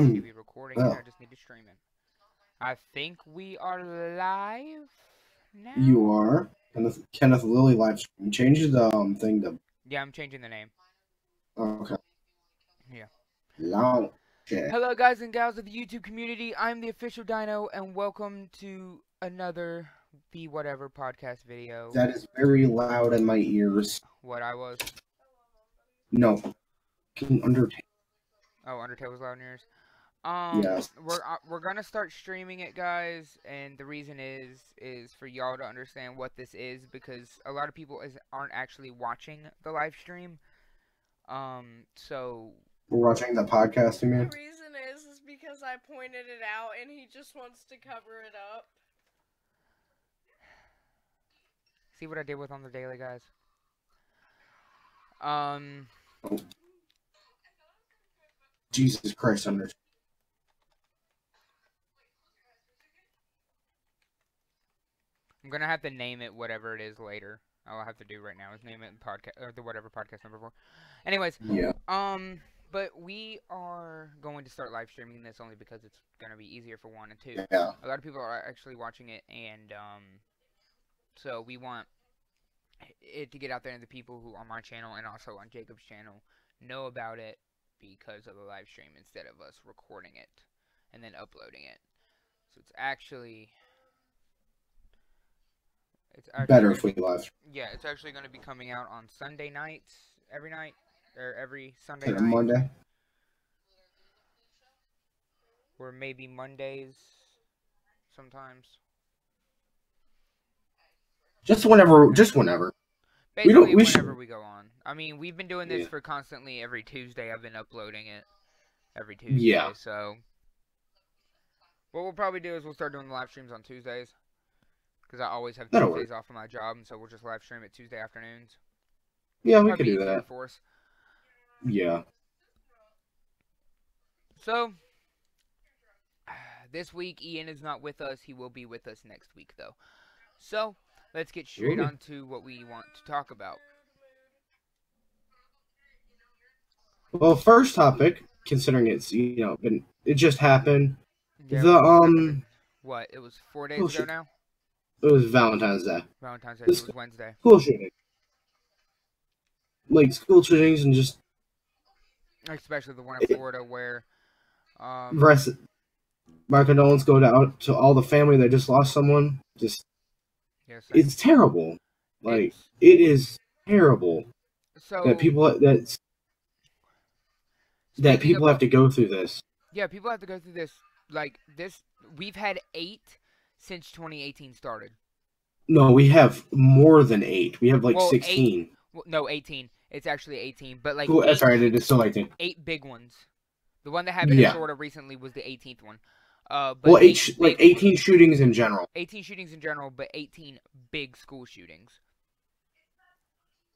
need to be recording it. Well, I just need to stream it. I think we are live now. you are Kenneth Lilly live stream. Change the thing to. Yeah, I'm changing the name. Okay. Yeah. Long. Okay. Hello, guys and gals of the YouTube community. I'm the official Dino, and welcome to another Be Whatever podcast video. That is very loud in my ears. What I was? No. Undertale. Oh, Undertale was loud in yours. Yes. We're gonna start streaming it, guys, and the reason is for y'all to understand what this is, because a lot of people aren't actually watching the live stream. So We're watching the podcast, you mean? The reason is because I pointed it out and he just wants to cover it up. see what I did with on the daily, guys. Jesus Christ, Undertale. I'm gonna have to name it whatever it is later. All I have to do right now is name it podcast or the whatever podcast number 4. Anyways, Yeah. but we are going to start live streaming this only because it's gonna be easier for 1 and 2. Yeah. A lot of people are actually watching it, and so we want it to get out there, and the people who on my channel and also on Jacob's channel know about it because of the live stream instead of us recording it and then uploading it. So it's actually Better if we live. Yeah, it's actually going to be coming out on Sunday nights, every night, or every Sunday And night. Monday. Or maybe Mondays, sometimes. Just whenever. Just whenever. Basically, we should- whenever we go on. I mean, we've been doing this for constantly every Tuesday. I've been uploading it every Tuesday. Yeah. So, what we'll probably do is we'll start doing the live streams on Tuesdays. Because I always have That'll Tuesdays work. off of my job, and so we'll just live stream it Tuesday afternoons. Yeah, we Probably could do easier that. for us. Yeah. So, this week Ian is not with us. He will be with us next week, though. So, let's get straight Ooh. on to what we want to talk about. Well, first topic, considering it's it just happened. Yeah, what? It was 4 days ago Bullshit. now? It was Valentine's Day. Valentine's Day. It This- was Wednesday. School shooting. Like school shootings and just Especially the one in Florida where... rest. My condolences go out to all the family that just lost someone. Just yes, it's terrible. Like it's- it is terrible so, that people speaking have to go through this. Yeah, people have to go through this. Like, this... We've had 8 since 2018 started. No, we have more than 8. We have like Well, 16. Well, no, 18. It's actually 18. But, like, Cool, that's 8 right. It is still 18. 8 big ones. The one that happened in Yeah. Florida recently was the 18th one. But Well, 8 like big 18 shootings in general. 18 shootings in general, but 18 big school shootings.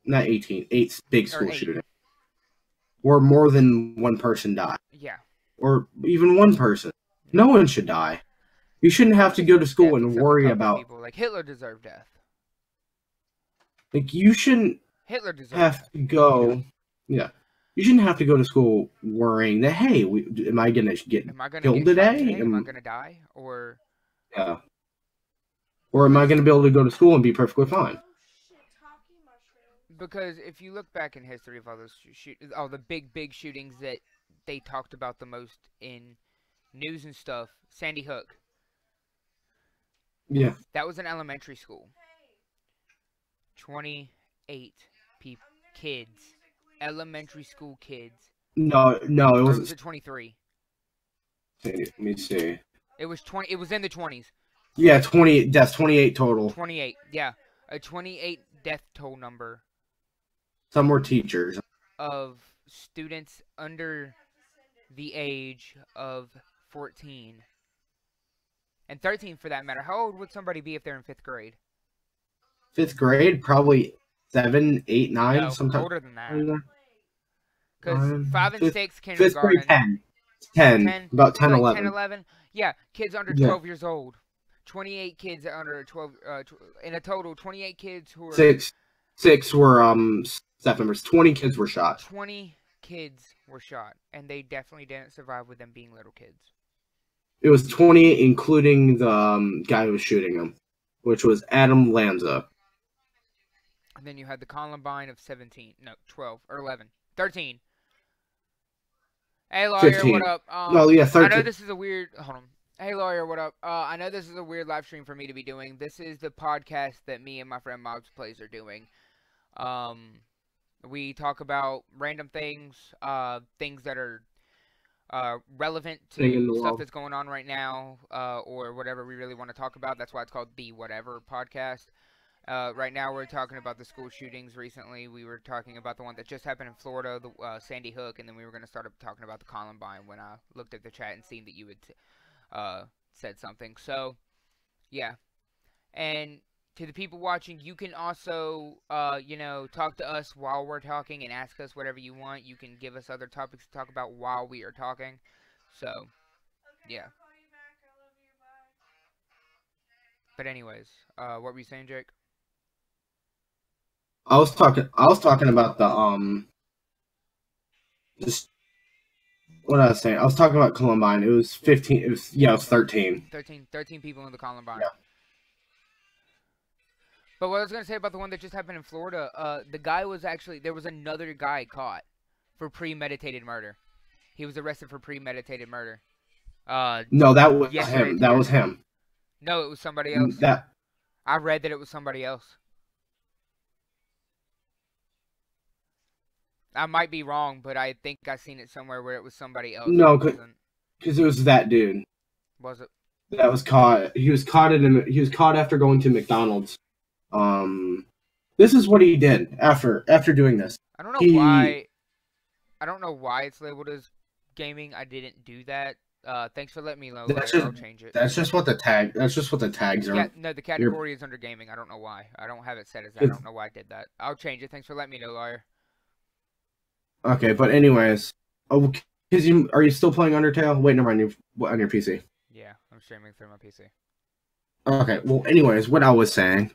Not 18. 8 big Or school 8. shootings. Where more than one person died. Yeah. Or even one person. No one should die. You shouldn't have to go to school Death, and except a worry couple about. people. Like, Hitler deserved death. Like, you shouldn't Hitler deserved have death. to go. Yeah. You shouldn't have to go to school worrying that, hey, am I going to get Am I gonna killed get shot today? Am I going to die? Or... Yeah. Or am I going to be able to go to school and be perfectly fine? Because if you look back in history of all those all the big shootings that they talked about the most in news and stuff, Sandy Hook, Yeah. that was an elementary school. 28 kids, elementary school kids. No, it Or was. was it 23? Let me see. It was 20. It was in the 20s. Yeah, 28 deaths, 28 total. 28. Yeah, a 28 death toll number Some were teachers. of students under the age of 14 and 13 for that matter. How old would somebody be if they're in 5th grade? 5th grade, probably 7, 8, 9, No, sometimes. older than that. Because 5 and fifth- 6 5th kindergarten. grade, 10. About 10, like 11. 10, 11. Yeah, kids under Yeah. 12 years old. 28 kids under 12. In a total, 28 kids who were. Six were staff members. 20 kids were shot. 20 kids were shot, and they definitely didn't survive with them being little kids. It was 20, including the guy who was shooting him, which was Adam Lanza. And then you had the Columbine of 17, no, 12, or 11, 13. Hey, Lawyer, 15. what up? No, yeah, 13. I know this is a weird, hold on. Hey, Lawyer, what up? I know this is a weird live stream for me to be doing. This is the podcast that me and my friend Mobs Plays are doing. We talk about random things, things that are relevant to stuff that's going on right now, or whatever we really want to talk about. That's why it's called the Whatever Podcast. Right now we're talking about the school shootings recently. We were talking about the one that just happened in Florida, the Sandy Hook, and then we were going to start up talking about the Columbine when I looked at the chat and seen that you had said something. So, yeah. And to the people watching, you can also, talk to us while we're talking and ask us whatever you want. You can give us other topics to talk about while we are talking. So, yeah. But anyways, what were you saying, Jake? I was talking about the just what I was saying. I was talking about Columbine. It was 15. It was 13. 13 people in the Columbine. Yeah. But what I was gonna say about the one that just happened in Florida, the guy was actually, there was another guy caught for premeditated murder. He was arrested for premeditated murder. No, that was him. That was him. No, it was somebody else. I read that it was somebody else. I might be wrong, but I think I seen it somewhere where it was somebody else. No, because it was that dude. Was it? That was caught. He was caught after going to McDonald's. This is what he did after doing this. I don't know why. I don't know why it's labeled as gaming. I didn't do that. Thanks for letting me know. I'll change it. That's just what the tags are. Yeah, no, the category is under gaming. I don't know why. I don't have it set as that. I don't know why I did that. I'll change it. Thanks for letting me know, Lawyer. Okay, but anyways, are you still playing Undertale? Wait, never mind, on your PC. Yeah, I'm streaming through my PC. Okay, well, anyways, what I was saying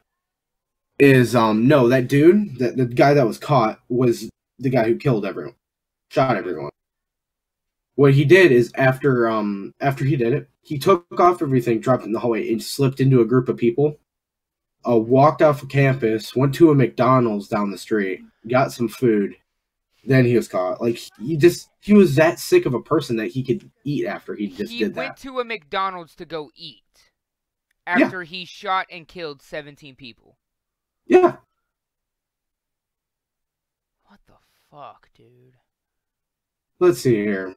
is, no, that dude, the guy that was caught was the guy who killed everyone, shot everyone. What he did is after he did it, he took off everything, dropped it in the hallway, and slipped into a group of people. Walked off of campus, went to a McDonald's down the street, got some food. Then he was caught. Like, he was that sick of a person that he could eat after he did that. He went to a McDonald's to go eat after he shot and killed 17 people. Yeah. What the fuck, dude? Let's see here.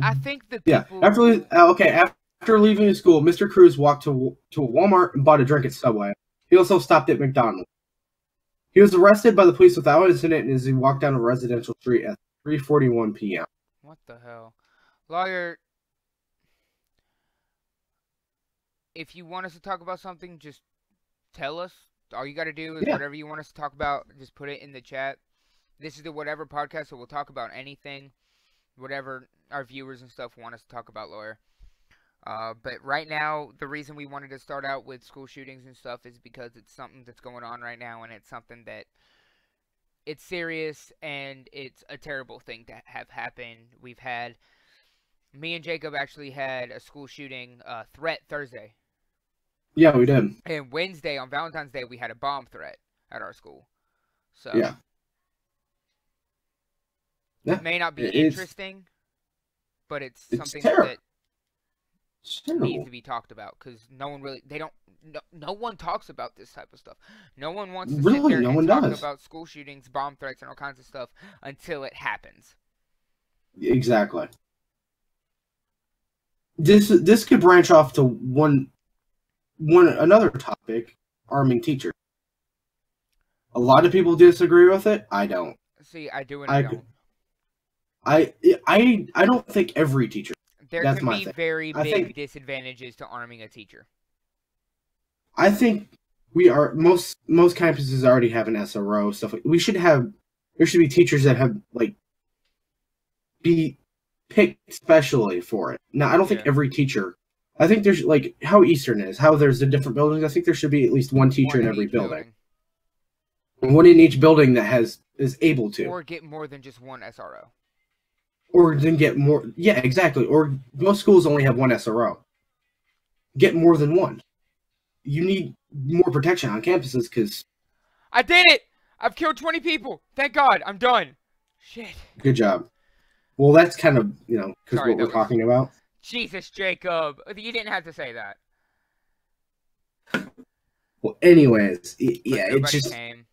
I think the people... Yeah, after leaving school, Mr. Cruz walked to a Walmart and bought a drink at Subway. He also stopped at McDonald's. He was arrested by the police without incident as he walked down a residential street at 3:41 p.m. What the hell? Lawyer, if you want us to talk about something, just tell us. All you got to do is whatever you want us to talk about, just put it in the chat. This is the Whatever Podcast, so we'll talk about anything, whatever our viewers and stuff want us to talk about, Lawyer. But right now, the reason we wanted to start out with school shootings and stuff is because it's something that's going on right now, and it's something that it's serious, and it's a terrible thing to have happen. Me and Jacob actually had a school shooting threat Thursday. Yeah, we did. And Wednesday, on Valentine's Day, we had a bomb threat at our school. So yeah. It may not be interesting, but it's something that needs to be talked about, because no one talks about this type of stuff. No one wants to sit there and talk about school shootings, bomb threats, and all kinds of stuff until it happens. Exactly. This could branch off to another topic: arming teachers. A lot of people disagree with it. I don't. See, I do and I don't. I don't think every teacher. There can be very big disadvantages to arming a teacher. I think most campuses already have an SRO stuff. There should be teachers that have be picked specially for it. Now, I don't think every teacher. I think there's how Eastern is, how there's the different buildings. I think there should be at least one teacher in every building. One in each building that is able to. Or get more than just one SRO. Or then get more. Yeah, exactly. Or most schools only have one SRO. Get more than one. You need more protection on campuses because. I did it! I've killed 20 people! Thank God, I'm done! Shit. Good job. Well, that's kind of, because Sorry, what we're talking about. Jesus, Jacob. You didn't have to say that. Well, anyways, But yeah, it nobody just. came.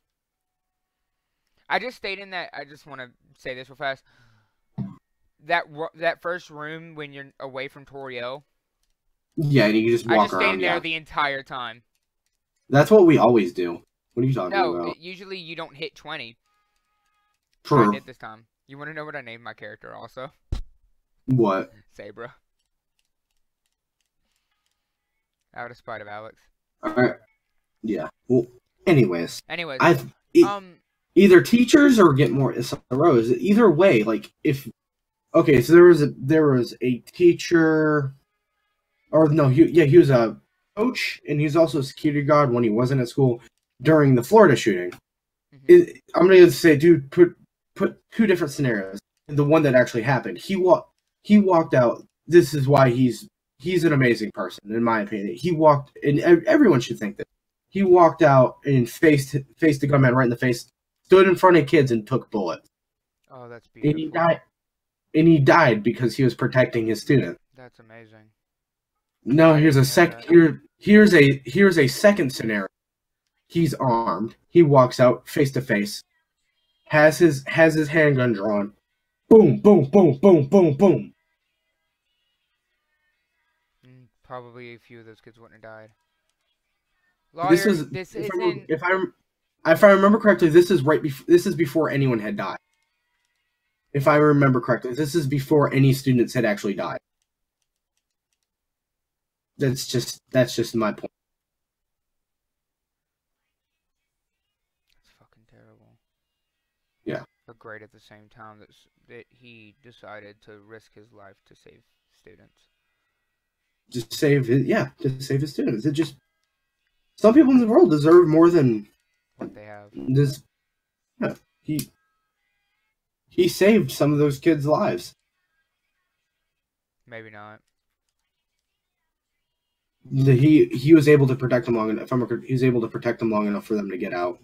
I just stayed in that. I just want to say this real fast. That first room when you're away from Toriel. Yeah, and you can just walk I just stayed around. in there Yeah. the entire time. That's what we always do. What are you talking No, about? usually you don't hit 20. I True. did this time. You want to know what I named my character also? What? Sabra. Out of spite of Alex. Alright. Yeah. Well, anyways, Anyways, either teachers or get more SROs. Either way, like if so there was a teacher, or no, he was a coach and he was also a security guard when he wasn't at school during the Florida shooting. I'm gonna say, dude, put two different scenarios. The one that actually happened, he walked out. This is why he's an amazing person, in my opinion. He walked, and everyone should think that. He walked out and faced the gunman right in the face, stood in front of kids, and took bullets. Oh, that's beautiful. And he died because he was protecting his student. That's amazing. No, here's a second scenario. He's armed. He walks out face to face, has his handgun drawn. Boom, boom, boom, boom, boom, boom. Probably a few of those kids wouldn't have died. Lawyer, if I remember correctly, this is before anyone had died. If I remember correctly, this is before any students had actually died. That's just my point. It's fucking terrible. Yeah. But great at the same time that he decided to risk his life to save students. Just to save his students. It just, some people in the world deserve more than what they have. This, yeah, he saved some of those kids' lives. Maybe not. He was able to protect them long enough. He was able to protect them long enough for them to get out.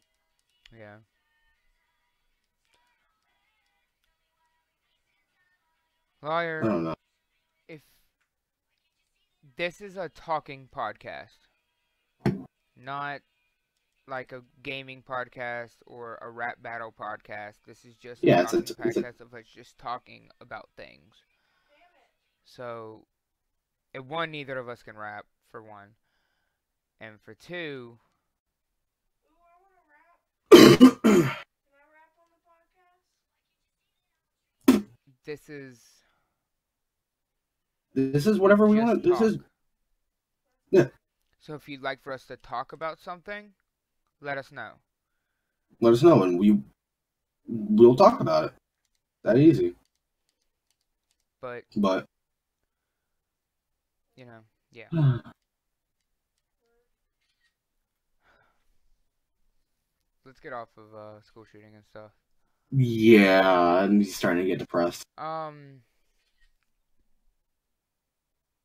Yeah. Lawyer, I don't know. if this is a talking podcast, not like a gaming podcast or a rap battle podcast. This is just a podcast of us just talking about things. So, one, neither of us can rap, for one. And for two... Ooh, I wanna rap. Can I rap on the podcast? This is whatever we want. This is... Yeah. So if you'd like for us to talk about something, let us know. Let us know, and we'll talk about it. That easy. But you know, yeah. Let's get off of school shooting and stuff. Yeah, I'm starting to get depressed.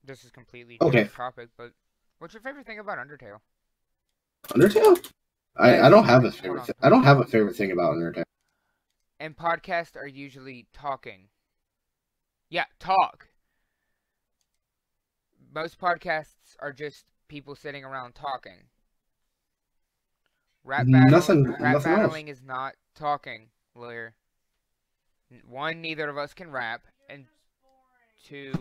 This is completely okay. different topic, but what's your favorite thing about Undertale? Undertale? I don't have a favorite. I don't have a favorite thing about Undertale. And podcasts are usually talking. Yeah, talk. Most podcasts are just people sitting around talking. Rap battling is not talking, Lawyer. One, neither of us can rap, and two...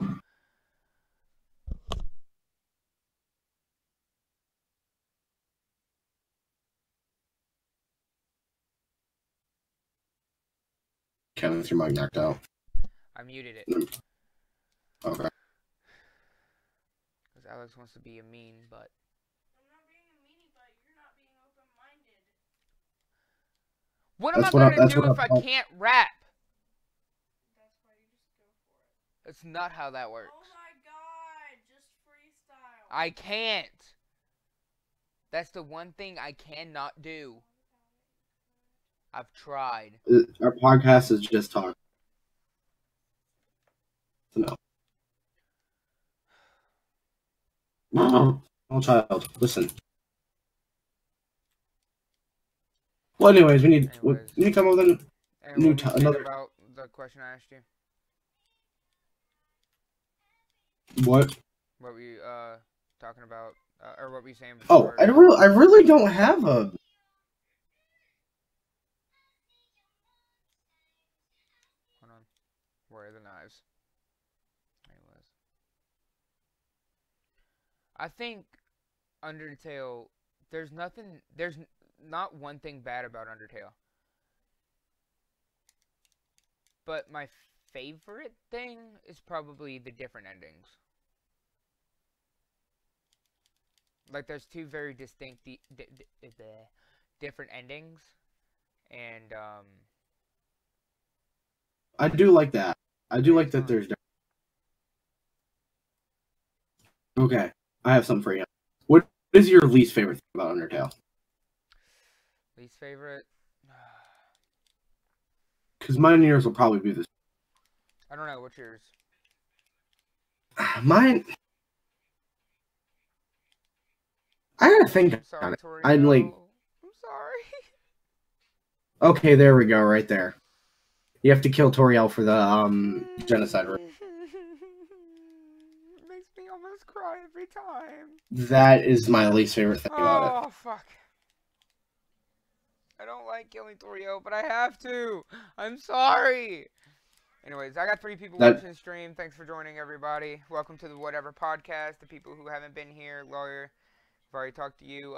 Kevin, your mic knocked out. I muted it. Okay. Because Alex wants to be a mean, but... I'm not being a meanie, but you're not being open-minded. What am I going to do if I can't rap? That's why you just go for it. That's not how that works. Oh my god, just freestyle. I can't. That's the one thing I cannot do. I've tried. Our podcast is just talk. No. Oh, child, listen. Well, anyways, we need to come up with And new what were you saying another. about the question I asked you? What? What were you talking about, or what were you saying Oh, before? I really don't have a. Hold on. Where are the knives? Anyways, I think Undertale. There's nothing. There's not one thing bad about Undertale. But my favorite thing is probably the different endings. Like, there's two very distinct different endings, and I do like that. I do like that. There's. Okay, I have something for you. What is your least favorite thing about Undertale? Least favorite? Because mine and yours will probably be this. I don't know. What's yours? Mine. I gotta think I'm sorry, on it. Toriel. I'm like. I'm sorry. Okay, there we go. Right there. You have to kill Toriel for the genocide. It makes me almost cry every time. That is my least favorite thing about it. Oh, fuck. I don't like killing Toriel, but I have to. I'm sorry. Anyways, I got 3 people watching the stream. Thanks for joining, everybody. Welcome to the Whatever Podcast. The people who haven't been here, Lawyer, I've already talked to you.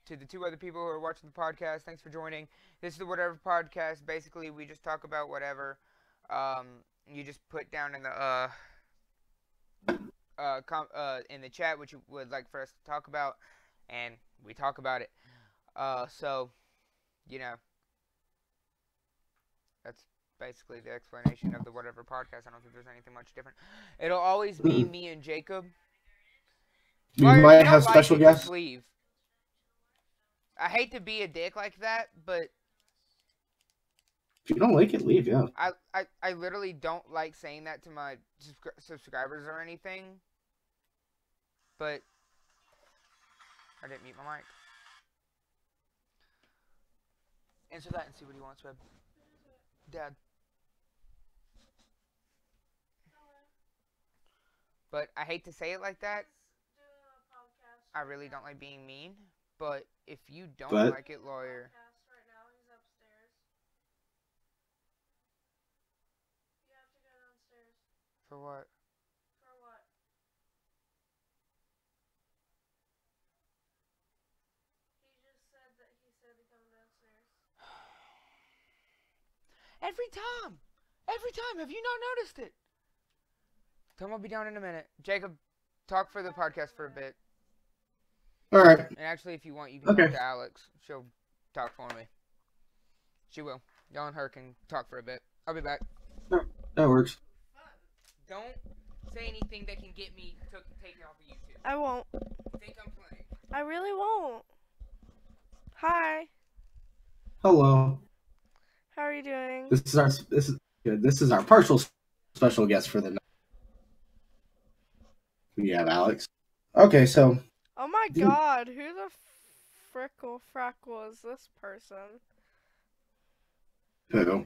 To the 2 other people who are watching the podcast, thanks for joining. This is the Whatever Podcast. Basically, we just talk about whatever. You just put down in the in the chat what you would like for us to talk about, and we talk about it. So, you know, that's basically the explanation of the Whatever Podcast. I don't think there's anything much different. It'll always be me and Jacob. We might have special guests. Leave. I hate to be a dick like that, but If you don't like it, leave. Yeah. I literally don't like saying that to my subscribers or anything. But I didn't mute my mic. Answer that and see what he wants, babe. Dad. But I hate to say it like that. I really don't like being mean. But if you don't like it, Lawyer. For what? For what? He just said that he said to come downstairs. Every time! Every time! Have you not noticed it? Tom will be down in a minute. Jacob, talk for the podcast for a bit. Alright. And actually, if you want, you can talk to Alex. She'll talk for me. She will. Y'all and her can talk for a bit. I'll be back. That works. Don't say anything that can get me taken off of YouTube. I won't. Think I'm playing. I really won't. Hi. Hello. How are you doing? This is our partial special guest for the night. We have Alex. Okay, so. Oh my God! Who the frackle is this person? Who?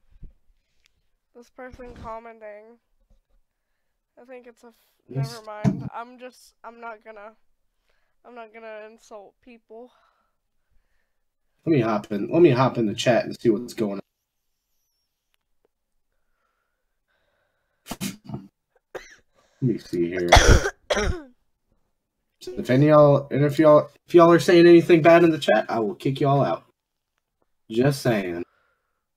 This person commenting. I think it's never mind. I'm not gonna insult people. Let me hop in the chat and see what's going on. Let me see here. If y'all are saying anything bad in the chat, I will kick y'all out. Just saying.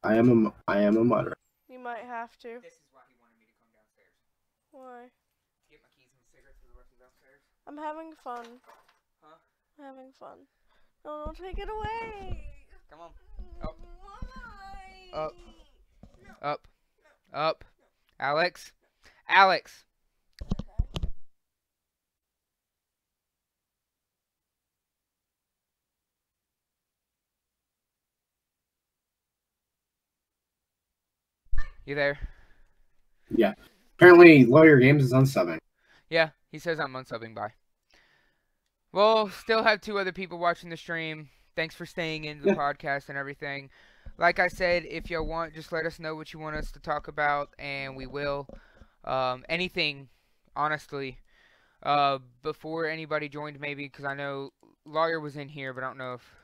I am a moderator. You might have to. This is why he wanted me to come downstairs. Why? Get my keys and cigarettes for the rest of downstairs. I'm having fun. Huh? I'm having fun. No, don't take it away. Come on. Up. Why? Up. Up. Up. Alex. Alex. You there? Yeah. Apparently, Lawyer Games is unsubbing. Yeah, he says I'm unsubbing by. Well, still have 2 other people watching the stream. Thanks for staying in the podcast and everything. Like I said, if you want, just let us know what you want us to talk about, and we will. Anything, honestly. Before anybody joined, maybe, because I know Lawyer was in here, but I don't know if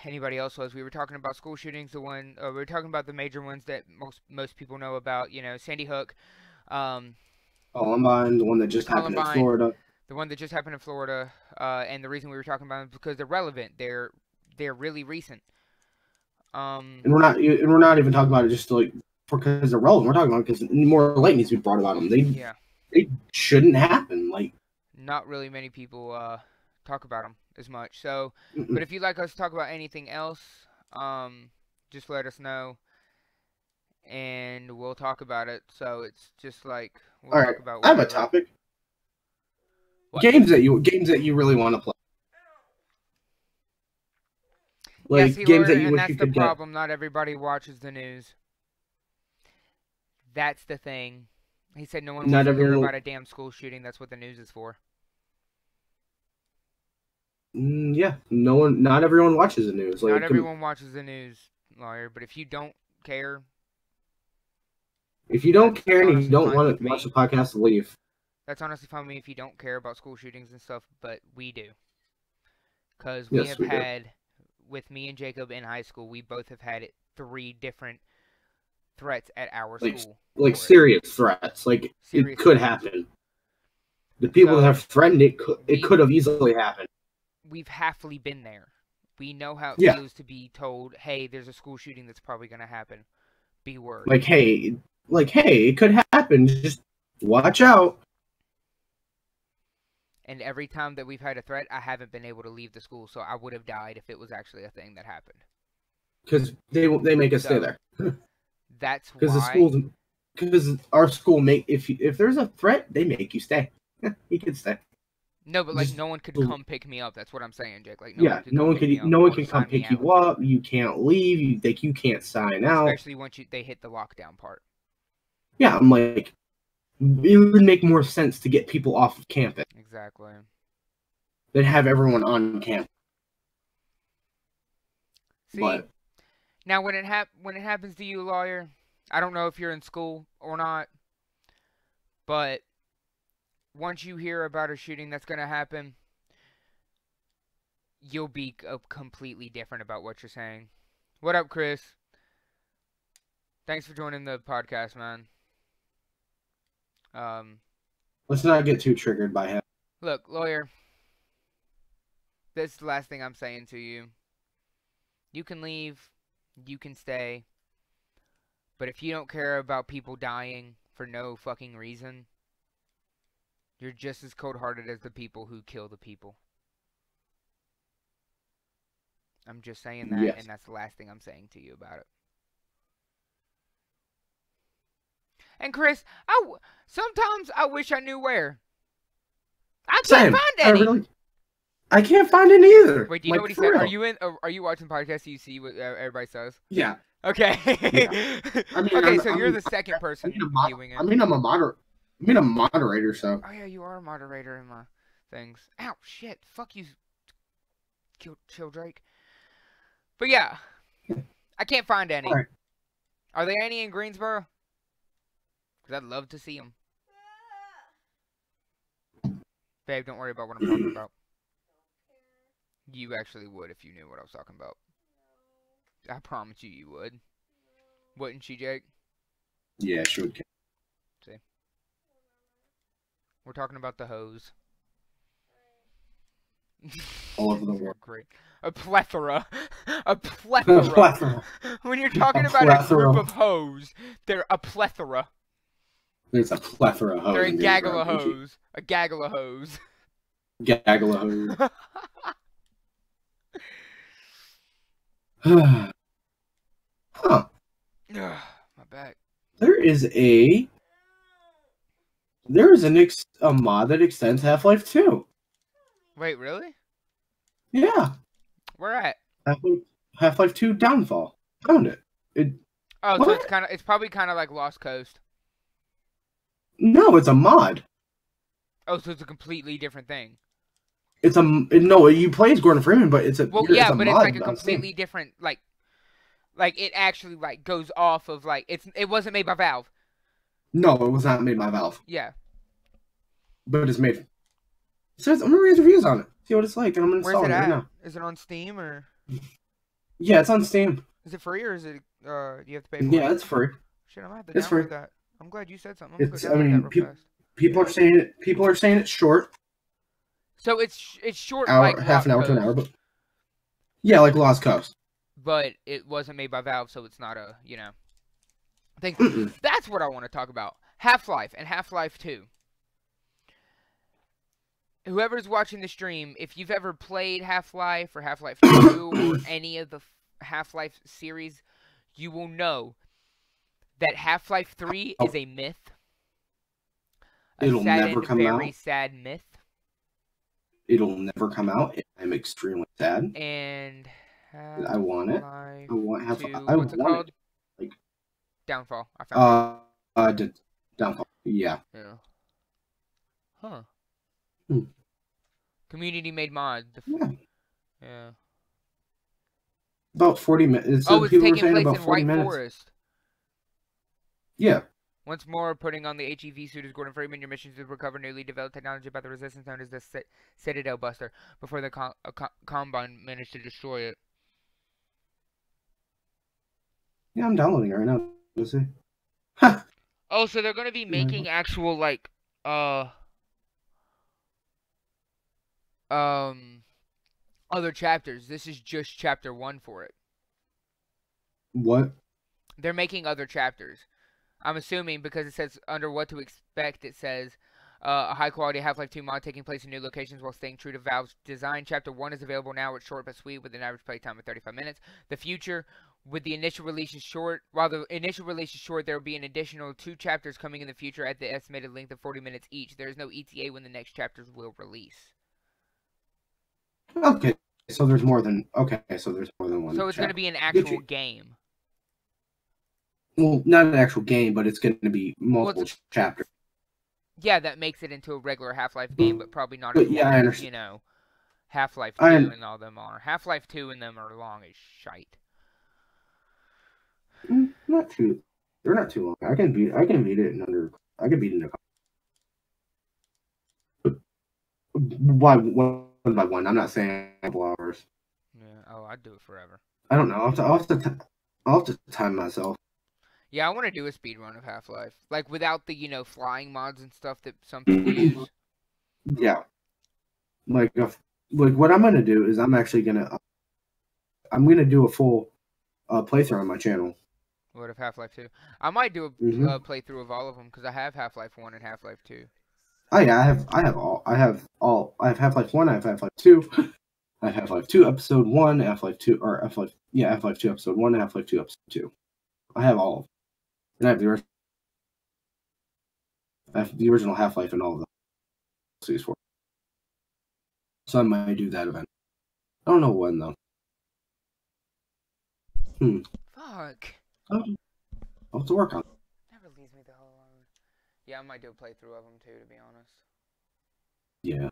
anybody else was. We were talking about school shootings. We were talking about the major ones that most people know about. You know, Sandy Hook. Columbine, the one that just happened in Florida. The one that just happened in Florida, and the reason we were talking about them is because they're relevant. They're really recent. And we're not even talking about it just like because they're relevant. We're talking about it because more light needs to be brought about them. They shouldn't happen. Like, not really many people talk about them as much. So, but if you'd like us to talk about anything else, just let us know, and we'll talk about it. So it's just like all right. I have a topic. What? Games that you really want to play. Like yeah, see, games Laura, that you and wish that's you the could problem. Not everybody watches the news. That's the thing. He said no one wants to hear about a damn school shooting. That's what the news is for. Yeah, not everyone watches the news. Like, not everyone watches the news, Lawyer. But if you don't care, and you don't want to watch the podcast, leave. That's honestly fine with me if you don't care about school shootings and stuff, but we do. Because we have had, with me and Jacob in high school, we both have had 3 different threats at our school. Like serious threats. Like, it could happen. The people that have threatened it could have easily happened. We've halfly been there. We know how it feels to be told, hey, there's a school shooting that's probably going to happen. Be worried. Like, hey, it could happen. Just watch out. And every time that we've had a threat, I haven't been able to leave the school, so I would have died if it was actually a thing that happened. Because they make us stay there. That's why. Because our school if there's a threat, they make you stay. You can stay. No, but like no one could come pick me up. That's what I'm saying, Jake. Like no one can come pick you up. You can't leave. You can't sign out. Especially once they hit the lockdown part. Yeah, I'm like, it would make more sense to get people off of campus. Exactly. Than have everyone on campus. See, now when it happens to you, Lawyer, I don't know if you're in school or not, but once you hear about a shooting that's going to happen, you'll be completely different about what you're saying. What up, Chris? Thanks for joining the podcast, man. Let's not get too triggered by him. Look, Lawyer, this is the last thing I'm saying to you. You can leave, you can stay, but if you don't care about people dying for no fucking reason, you're just as cold-hearted as the people who kill the people. I'm just saying that, and that's the last thing I'm saying to you about it. And Chris, sometimes I wish I knew where. I can't find any. I can't find any either. Wait, do you know what he said? Are you watching the podcast? Do you see what everybody says? Yeah. Okay. Yeah. So you're the second person viewing it. I'm a moderator, so. Oh yeah, you are a moderator in my things. Ow, shit. Fuck you, Chill Drake. But yeah, I can't find any. Right. Are there any in Greensboro? Because I'd love to see them. Babe, don't worry about what I'm talking about. You actually would if you knew what I was talking about. I promise you would. Wouldn't she, Jake? Yeah, she would. See? We're talking about the hose. All over the world. Great. A plethora. A plethora. When you're talking about a group of hoes, they're a plethora. There's a plethora of hoes. They're a gaggle of hoes. A gaggle of hoes. Gaggle of hoes. Huh. My back. There is a mod that extends Half-Life 2. Wait, really? Yeah. Where at? Half-Life 2 Downfall. Found it. Oh, so What? it's probably kind of like Lost Coast. No, it's a mod. Oh, so it's a completely different thing. It's a no. You play as Gordon Freeman, but it's Well, it's yeah, a but it's like mod a on Steam. completely different like it actually like goes off of like it wasn't made by Valve. No, it was not made by Valve, Yeah. but it's made. It says I'm gonna read reviews on it. See what it's like, and I'm Where's installing it it right at? now. Is it on Steam or Yeah, it's on Steam. is it free or is it do you have to pay for it? Yeah, it's free. Shit, I'm gonna have to It's download free. that. I'm glad you said something. I'm It's. gonna I go download mean, that real fast. people are saying it. People are saying it's short, So it's short hour, like half an Lost hour to an hour, Coast, but yeah, like Lost Coast. but it wasn't made by Valve, so it's not a thing. Mm-mm. That's what I want to talk about. Half-Life and Half-Life 2. Whoever's watching the stream, if you've ever played Half-Life or Half-Life 2 or any of the Half-Life series, you will know that Half-Life 3 is a myth. It'll never come very out. sad myth. It'll never come out. I'm extremely sad. And I want it. Half-Life I want half. 2, I what's it want called? it. Like Downfall. I found Downfall. Yeah. it. Yeah. Huh. Hmm. Community made mod. Yeah. Yeah. About 40 minutes. Oh, it's people were taking saying place about in 40 White minutes. Forest. Yeah. Once more, putting on the HEV suit as Gordon Freeman, your mission is to recover newly developed technology by the Resistance known as the Citadel Buster before the Combine managed to destroy it. Yeah, I'm downloading it right now. Let's see. Oh, so they're going to be making actual, like, other chapters. This is just chapter 1 for it. What? They're making other chapters. I'm assuming because it says under what to expect, it says a high-quality Half-Life 2 mod taking place in new locations while staying true to Valve's design. Chapter 1 is available now. It's short but sweet with an average playtime of 35 minutes. The future, with the initial release is short. While the initial release is short, there will be an additional 2 chapters coming in the future at the estimated length of 40 minutes each. There is no ETA when the next chapters will release. Okay. So there's more than one. So it's going to be an actual game. Well, not an actual game, but it's going to be multiple chapters. Yeah, that makes it into a regular Half-Life game, but probably not But as yeah, long I as, understand. Half-Life 2 and all them are. Half-Life 2 and them are long as shite. Not too. They're not too long. I can beat it in under. I can beat it in one by one. I'm not saying a couple hours. Yeah. Oh, I'd do it forever. I don't know. I'll have to time myself. Yeah, I want to do a speed run of Half-Life, like without the flying mods and stuff that some people use. Yeah. Like what I'm gonna do is I'm gonna do a full playthrough on my channel. What of Half-Life 2? I might do a playthrough of all of them because I have Half-Life 1 and Half-Life 2. Oh yeah, I have Half-Life 1, I have Half-Life 2, I have Half-Life 2 Episode 1, Half-Life 2, or Half-Life 2 Episode 1, and Half-Life 2 Episode 2. I have all of them. And I have the original Half-Life and all of them. So I might do that event. I don't know when though. Fuck. I'll have to work on it. Never leaves me the hell alone. Yeah, I might do a playthrough of them too, to be honest. Yeah.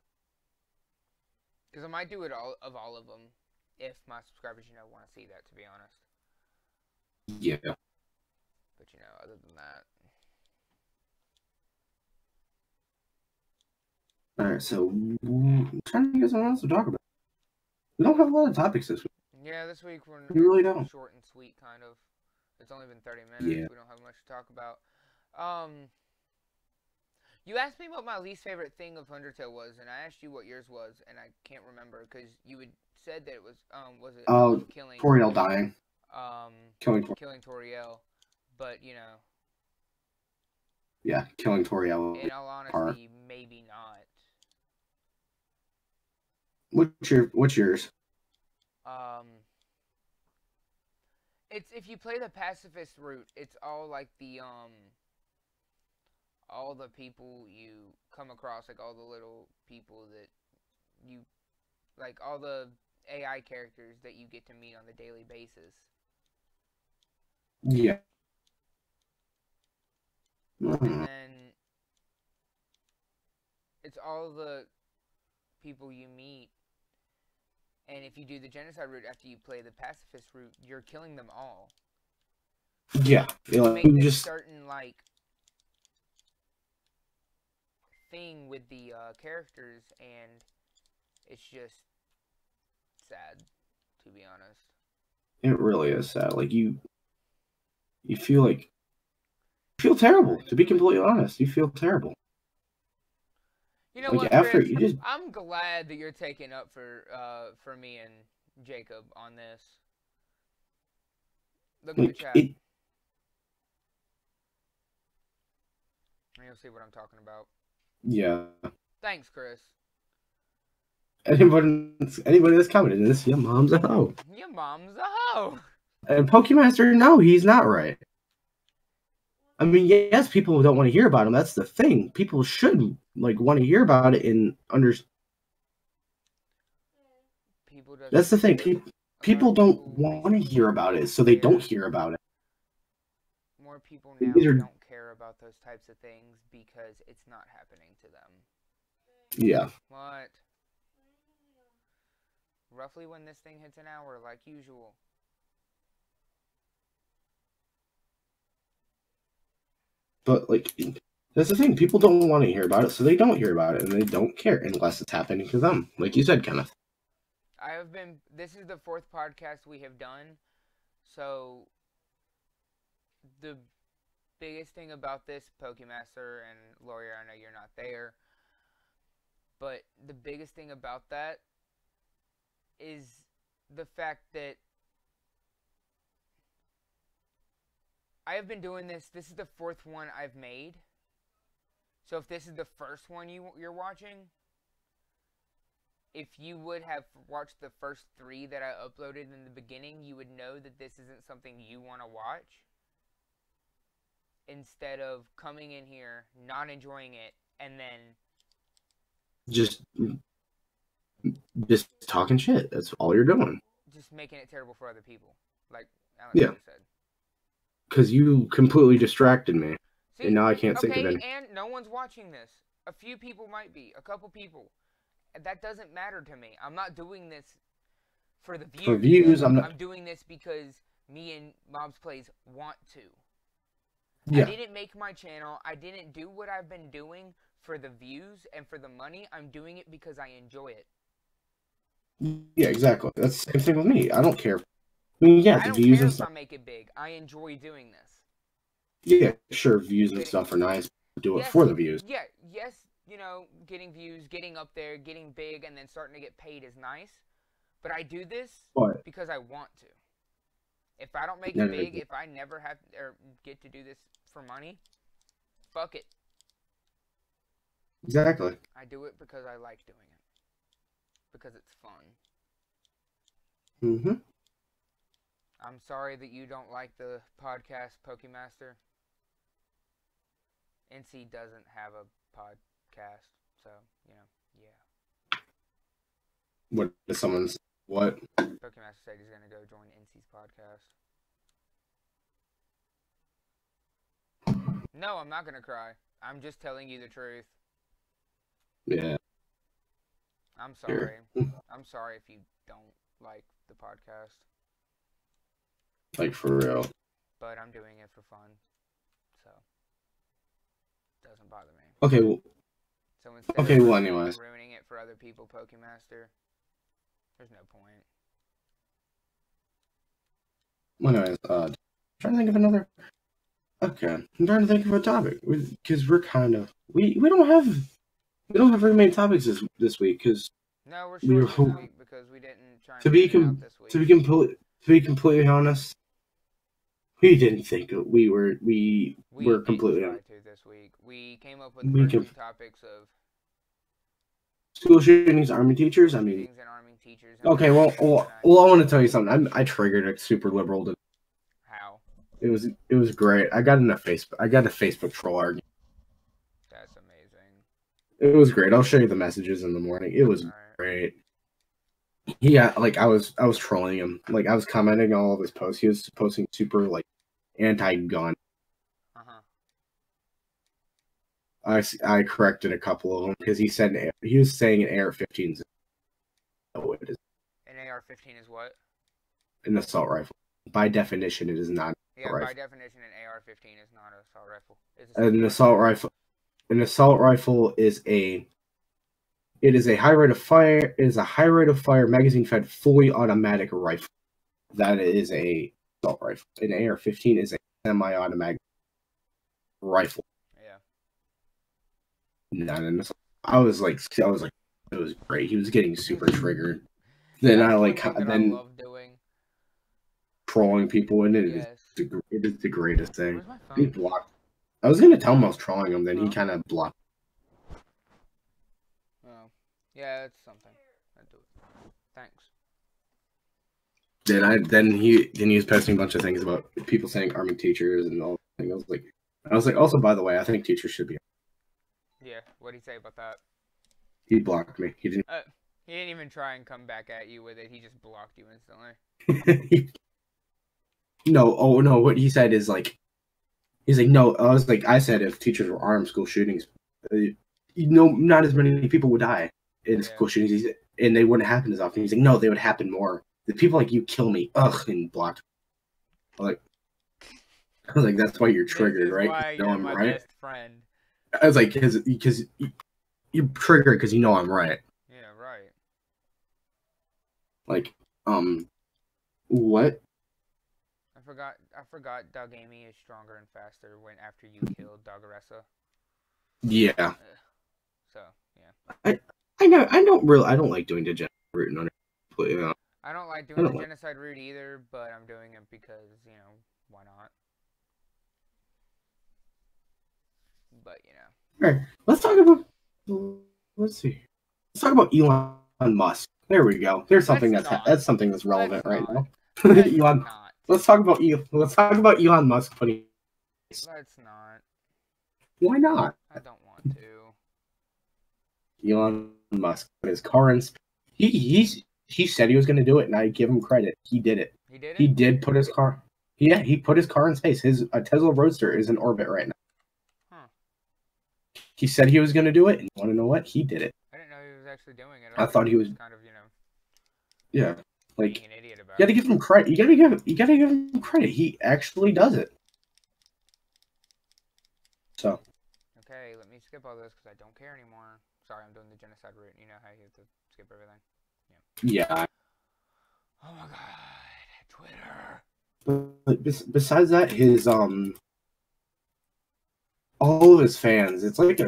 Because I might do it all of them if my subscribers, want to see that, to be honest. Yeah. But, other than that. Alright, so I'm trying to think of something else to talk about. We don't have a lot of topics this week. Yeah, this week we're We really don't. Short and sweet, kind of. It's only been 30 minutes. Yeah. We don't have much to talk about. You asked me what my least favorite thing of Undertale was, and I asked you what yours was, and I can't remember because you had said that it was killing Toriel dying. Killing Toriel, but yeah, killing Toriel. In all honesty, maybe not. What's yours? It's if you play the pacifist route, it's all like all the people you come across, like all the little people that you, like all the AI characters that you get to meet on the daily basis. Yeah. and then it's all the people you meet. And if you do the genocide route after you play the pacifist route, you're killing them all. Yeah, You like, make you this just certain like thing with the characters, and it's just sad, to be honest. it really is sad. Like you feel like you feel terrible. To be completely honest, you feel terrible. You know Like what, after Chris? you just I'm glad that you're taking up for me and Jacob on this. Look at the like chat, it. and you'll see what I'm talking about. Yeah. Thanks, Chris. Anybody that's commented this, your mom's a hoe. Your mom's a hoe. And Pokemaster, no, he's not right. I mean, yes, people don't want to hear about him. That's the thing. People should like want to hear about it and understand. People doesn't. That's the thing. People don't people want to hear about it, so they don't hear about it. More people now These are- don't care about those types of things because it's not happening to them. Yeah. What? Roughly when this thing hits an hour, like usual. But like that's the thing. People don't want to hear about it, so they don't hear about it, and they don't care unless it's happening to them. Like you said, Kenneth. This is the 4th podcast we have done. So the biggest thing about this, Pokemaster and Lawyer, I know you're not there, but the biggest thing about that is the fact that I have been doing this. This is the 4th one I've made. So if this is the first one you're watching, if you would have watched the first 3 that I uploaded in the beginning, you would know that this isn't something you want to watch. Instead of coming in here, not enjoying it, and then Just talking shit. That's all you're doing. just making it terrible for other people, like Alex Yeah. said. Because you completely distracted me, See, and now I can't think of okay, any. and no one's watching this. A few people might be, a couple people. That doesn't matter to me. I'm not doing this for the views. For views, I'm not. I'm doing this because me and Mobs Plays want to. Yeah. I didn't make my channel. I didn't do what I've been doing for the views and for the money. I'm doing it because I enjoy it. Yeah, exactly. That's the same thing with me. I don't care. I mean, yeah, I the don't views care and if stuff. I make it big. I enjoy doing this. Yeah, sure, views and stuff are nice. Do it Yes, for the views. Yeah, yes, you know, getting views, getting up there, getting big, and then starting to get paid is nice. But I do this But because I want to. If I don't make No, it no, big, no. if I never have or get to do this for money, fuck it. exactly. I do it because I like doing it. Because it's fun. Mm-hmm. I'm sorry that you don't like the podcast Pokemaster. NC doesn't have a podcast, so, you know, yeah. What is someone's what? Pokemaster said he's going to go join NC's podcast. No, I'm not going to cry. I'm just telling you the truth. Yeah. I'm sorry. Here. I'm sorry if you don't like the podcast. Like for real. But I'm doing it for fun. So, doesn't bother me. Okay, well, So instead Okay, of well, ruining- anyways. ruining it for other people, Pokemaster, there's no point. anyways, trying to think of another. Okay, I'm trying to think of a topic because we're kind of we don't have very many topics this week because No, we're We short were- this week because we didn't try and To be plan it com- out this week. to be completely honest, we didn't think we were didn't completely try honest. to this week. We came up with We the can- first two topics of School shootings, army teachers. I mean, shootings and arming teachers. And okay, well, tonight. I want to tell you something. I triggered a super liberal. How? It was great. I got a Facebook troll argument. That's amazing. It was great. I'll show you the messages in the morning. It was Alright. great. Yeah, like I was trolling him. Like I was commenting on all of his posts. He was posting super like anti-gun. Uh-huh. I corrected a couple of them because he was saying an AR-15 is it is An AR-15 is what? an assault rifle. By definition, it is not an Yeah, assault by rifle. definition, an AR-15 is not an assault rifle. It's a An semi-auto. assault rifle. An assault rifle is a high rate of fire. It is a high rate of fire, magazine fed, fully automatic rifle. That is a assault rifle. An AR-15 is a semi-automatic rifle. Yeah. Not an assault. I was like, it was great. He was getting super triggered. Then That's I one like thing that then I love doing. trolling people, and Yes. it is the greatest thing. Where's my He phone? blocked. I was gonna tell him I was trolling him, then he Huh? kind of blocked. Oh. Yeah, that's something. I do it. Thanks. Then he was posting a bunch of things about people saying arming teachers and all. I was like, also, by the way, I think teachers should be. Yeah, what'd he say about that? He blocked me. He didn't. He didn't even try and come back at you with it. He just blocked you instantly. No, oh no, what he said is like, he's like, no, I said if teachers were armed, school shootings, not as many people would die in school shootings, and they wouldn't happen as often. He's like, no, they would happen more. The people like you kill me, and blocked. I was like, that's why you're triggered, This is right? Why You know you're I'm my right. best friend. I was like, because you're triggered because you know I'm right. Yeah, right. Like, what? I forgot Doug Amy is stronger and faster after you killed Doggeressa. Yeah. So, yeah. I don't like doing the genocide route on it. But, yeah. I don't like doing the genocide route either, but I'm doing it because, why not? But, Alright, let's talk about Elon Musk. There we go. There's something that's something that's relevant right now. Elon. Let's talk about Elon Musk putting. Let's not. Why not? I don't want to. Elon Musk put his car in. He said he was going to do it, and I give him credit. He did it. He did it? He did put his car. Yeah, he put his car in space. His Tesla Roadster is in orbit right now. Huh. He said he was going to do it, and you want to know what? He did it. I didn't know he was actually doing it. I thought he was kind of, yeah, like being an idiot about you got to give him credit. You got to give him credit. He actually does it. So. Okay, let me skip all this because I don't care anymore. Sorry, I'm doing the genocide route. You know how you have to skip everything. Yeah. Oh my god, Twitter. But besides that, his all of his fans, it's like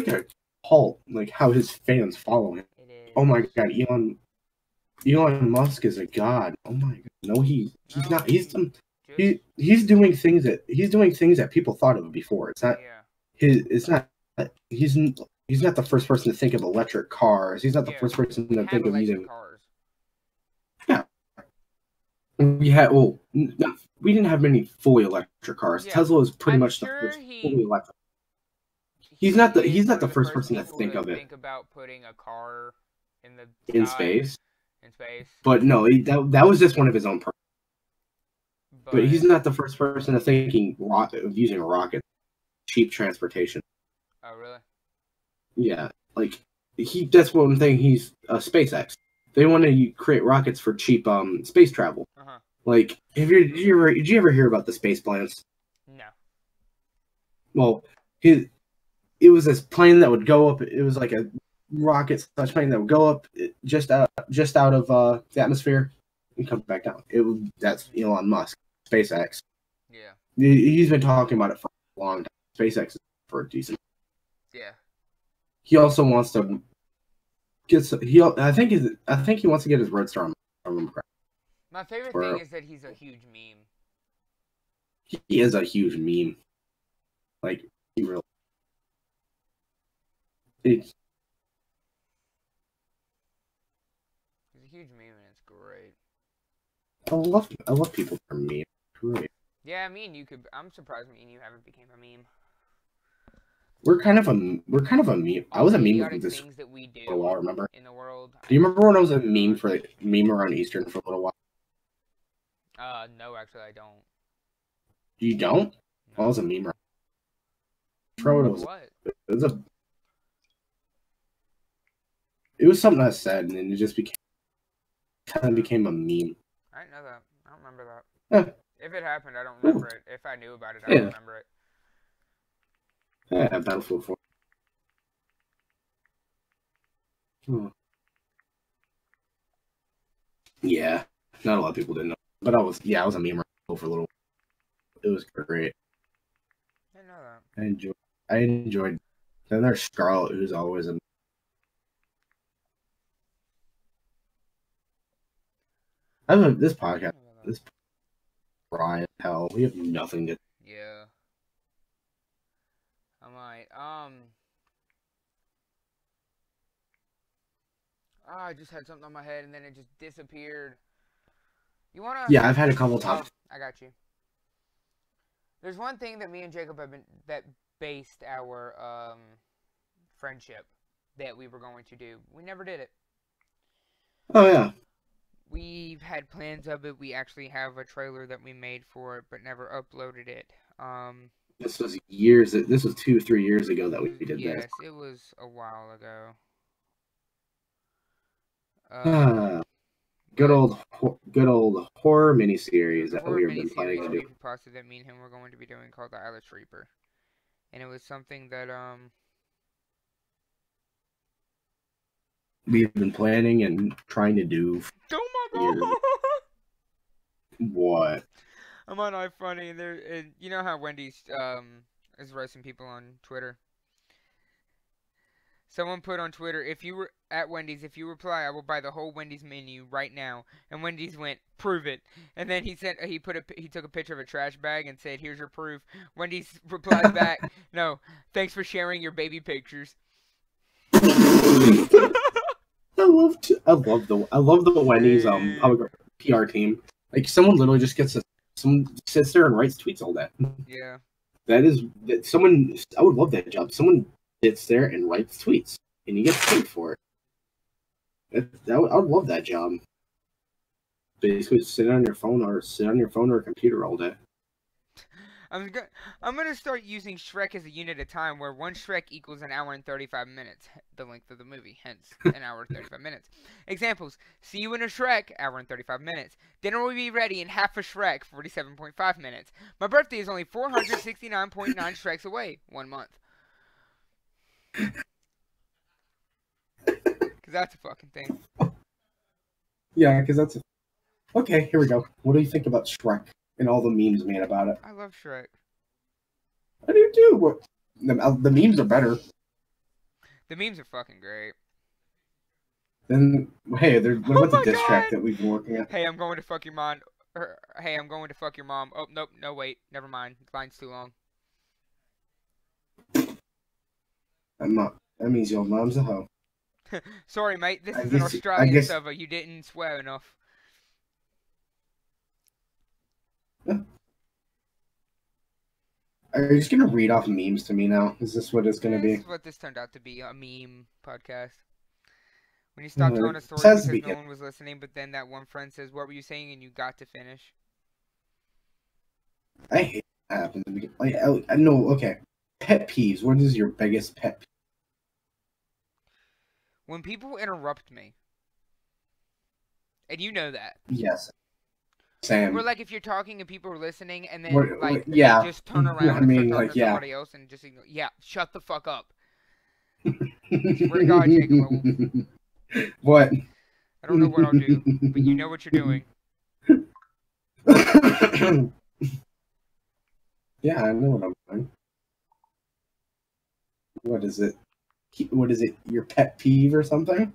a cult, like how his fans follow him. It is. Oh my god, Elon Musk is a god. Oh my god, no, he's not. He's doing things that people thought of before. It's not he's not the first person to think of electric cars. He's not the first person to think of using cars. Yeah. We didn't have many fully electric cars. Yeah. Tesla is pretty much the first fully electric. He's not the first person to think of it. Think about putting a car in space. In space. But no, that was just one of his own. But he's not the first person to thinking of using a rocket, cheap transportation. Oh really? Yeah, like that's one thing. He's SpaceX. They want to create rockets for cheap space travel. Uh-huh. Like, did you ever hear about the space plans? No. Well, it was this plane that would go up. It was like a rocket such plane that would go up just out of the atmosphere and come back down. That's Elon Musk, SpaceX. Yeah. He's been talking about it for a long time. SpaceX is for a decent. Yeah. He also wants to I think he wants to get his Roadster on. My favorite thing is that he's a huge meme. He is a huge meme. Like, he really. He's a huge meme and it's great. I love people that are meme. Great. Yeah, I'm surprised me and you haven't became a meme. We're kind of a meme. I was a meme with this things that we do for a while, remember? In the world. Do you remember when I was a meme around Eastern for a little while? No, actually I don't. You don't? No. I was a meme. What? It was something I said, and then it just became a meme. I didn't know that. I don't remember that. Yeah. If it happened, I don't remember it. If I knew about it, I Yeah. don't remember it. Yeah, Battlefield 4. Yeah, not a lot of people didn't know, but I was a meme for a little. It was great. I didn't know that. I enjoyed. Then there's Scarlet, who's always a. This podcast. This Brian, hell, we have nothing to. Yeah. I might. I just had something on my head and then it just disappeared. You wanna? Yeah, I've had a couple times. I got you. There's one thing that me and Jacob have been that based our friendship that we were going to do. We never did it. Oh yeah. We've had plans of it. We actually have a trailer that we made for it, but never uploaded it. This was years. This was 2-3 years ago that we did this. Yes, it was a while ago. Good old horror miniseries that we have been planning to do. Pasta that me and him were going to be doing called the Alice Reaper, and it was something that we've been planning and trying to do. Oh my god! What? I'm on iFunny, and you know how Wendy's is roasting people on Twitter. Someone put on Twitter, if you were at Wendy's, if you reply, I will buy the whole Wendy's menu right now. And Wendy's went, prove it. And then he took a picture of a trash bag and said, here's your proof. Wendy's replies back, no, thanks for sharing your baby pictures. I love the Wendy's PR team. Like someone literally just someone sits there and writes tweets all day. Yeah. Someone. I would love that job. Someone sits there and writes tweets, and you get paid for it. I would love that job. Basically, sit on your phone or a computer all day. I'm gonna start using Shrek as a unit of time, where one Shrek equals an hour and 35 minutes, the length of the movie, hence an hour and 35 minutes. Examples: see you in a Shrek, hour and 35 minutes. Dinner will be ready in half a Shrek, 47.5 minutes. My birthday is only 469.9 Shreks away, 1 month. Because that's a fucking thing. Yeah, because that's okay, here we go. What do you think about Shrek and all the memes made about it? I love Shrek. I do too. The memes are better. The memes are fucking great. Then, hey, what about the diss track that we've been working on? Hey, I'm going to fuck your mom. Hey, I'm going to fuck your mom. Oh, nope, no, wait. Never mind. The line's too long. That means your mom's a hoe. Sorry, mate. This is an Australian server. You didn't swear enough. Are you just gonna read off memes to me now? Is this what it's gonna be? This is what this turned out to be, a meme podcast. When you stopped telling a story because no one was listening, but then that one friend says, what were you saying? And you got to finish. I hate that happens. I know, okay. Pet peeves. What is your biggest pet peeve? When people interrupt me. And you know that. Yes. Same. Or like if you're talking and people are listening and then yeah. they just turn around and start talking to somebody else and just ignore. Yeah, shut the fuck up. Swear to God, Jacob. What? I don't know what I'll do, but you know what you're doing. Yeah, I know what I'm doing. What is it? What is it? Your pet peeve or something?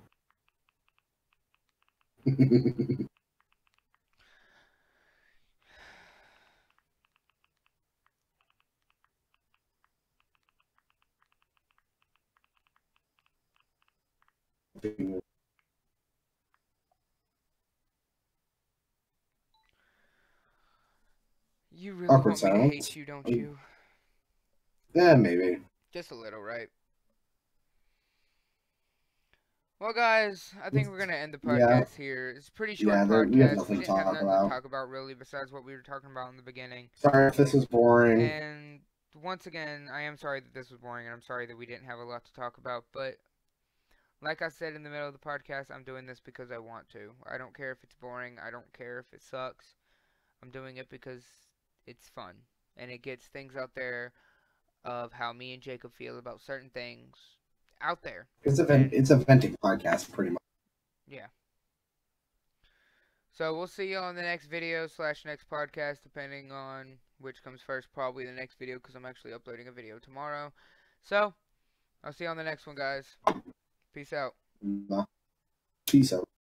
You really want me to hate you, don't you? Yeah, maybe. Just a little, right? Well, guys, I think we're going to end the podcast here. It's a pretty short podcast. We have nothing to talk about really besides what we were talking about in the beginning. Sorry if this is boring. And once again, I am sorry that this was boring, and I'm sorry that we didn't have a lot to talk about, but like I said in the middle of the podcast, I'm doing this because I want to. I don't care if it's boring. I don't care if it sucks. I'm doing it because it's fun, and it gets things out there of how me and Jacob feel about certain things out there. It's a venting podcast, pretty much. Yeah. So we'll see you on the next video / next podcast, depending on which comes first. Probably the next video, because I'm actually uploading a video tomorrow. So, I'll see you on the next one, guys. Peace out. Peace out.